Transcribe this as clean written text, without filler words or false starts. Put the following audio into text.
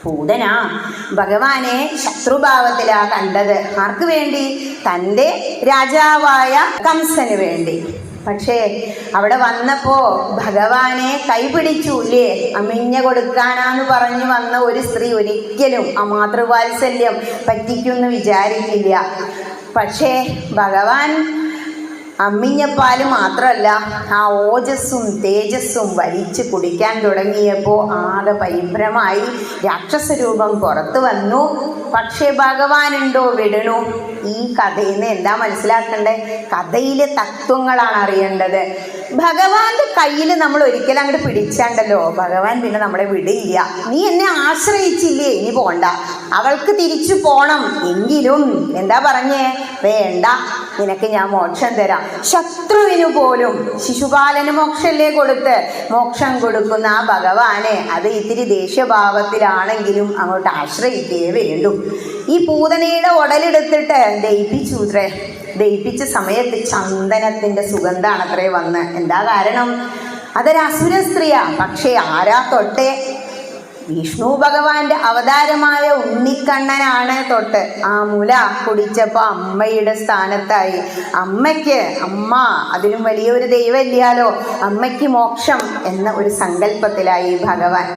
പൂതന ഭഗവാനെ ശത്രുഭാവത്തിലാ കണ്ടത്. ആർക്ക് വേണ്ടി? തൻ്റെ രാജാവായ കംസന് വേണ്ടി. പക്ഷേ അവിടെ വന്നപ്പോ ഭഗവാനെ കൈപിടിച്ചു ഇല്ലേ? അമിഞ്ഞ കൊടുക്കാനാന്ന് പറഞ്ഞു വന്ന ഒരു സ്ത്രീ ഒരിക്കലും ആ മാതൃവാത്സല്യം പറ്റിക്കുമെന്ന് വിചാരിക്കില്ല. പക്ഷേ ഭഗവാൻ അമ്മിഞ്ഞപ്പാല് മാത്രമല്ല, ആ ഓജസ്സും തേജസ്സും വലിച്ചു കുടിക്കാൻ തുടങ്ങിയപ്പോൾ ആകെ പരിഭ്രമായി രാക്ഷസ രൂപം പുറത്തു വന്നു. പക്ഷേ ഭഗവാനുണ്ടോ വിടണു? ഈ കഥയിൽ നിന്ന് എന്താ മനസ്സിലാക്കണ്ടേ? കഥയിലെ തത്വങ്ങളാണ് അറിയേണ്ടത്. ഭഗവാന്റെ കയ്യിൽ നമ്മൾ ഒരിക്കലും അങ്ങോട്ട് പിടിച്ചാണ്ടല്ലോ, ഭഗവാൻ പിന്നെ നമ്മളെ വിടില്ല. നീ എന്നെ ആശ്രയിച്ചില്ലേ, ഇനി പോണ്ട. അവൾക്ക് തിരിച്ചു പോണം. എങ്കിലും എന്താ പറഞ്ഞേ? വേണ്ട, നിനക്ക് ഞാൻ മോക്ഷം തരാം. ശത്രുവിനു പോലും ശിശുപാലന് മോക്ഷല്ലേ കൊടുത്ത് മോക്ഷം കൊടുക്കുന്ന ആ ഭഗവാനെ അത് ഇത്തിരി ദേഷ്യഭാവത്തിലാണെങ്കിലും അങ്ങോട്ട് ആശ്രയിക്കേ വേണ്ടു. ഈ പൂതനയുടെ ഉടലെടുത്തിട്ട് ദയിപ്പിച്ചുത്രേ. ദയിപ്പിച്ച സമയത്ത് ചന്ദനത്തിൻ്റെ സുഗന്ധാണത്രേ വന്ന്. എന്താ കാരണം? അതൊരു അസുര സ്ത്രീയാ. പക്ഷേ ആരാ തൊട്ടേ? വിഷ്ണു ഭഗവാന്റെ അവതാരമായ ഉണ്ണിക്കണ്ണനാണ് തൊട്ട്. ആ മുല കുടിച്ചപ്പോൾ അമ്മയുടെ സ്ഥാനത്തായി. അമ്മയ്ക്ക് അമ്മ അതിലും വലിയൊരു ദൈവം ഇല്ലാലോ, അമ്മയ്ക്ക് മോക്ഷം എന്ന ഒരു സങ്കല്പത്തിലായി ഭഗവാൻ.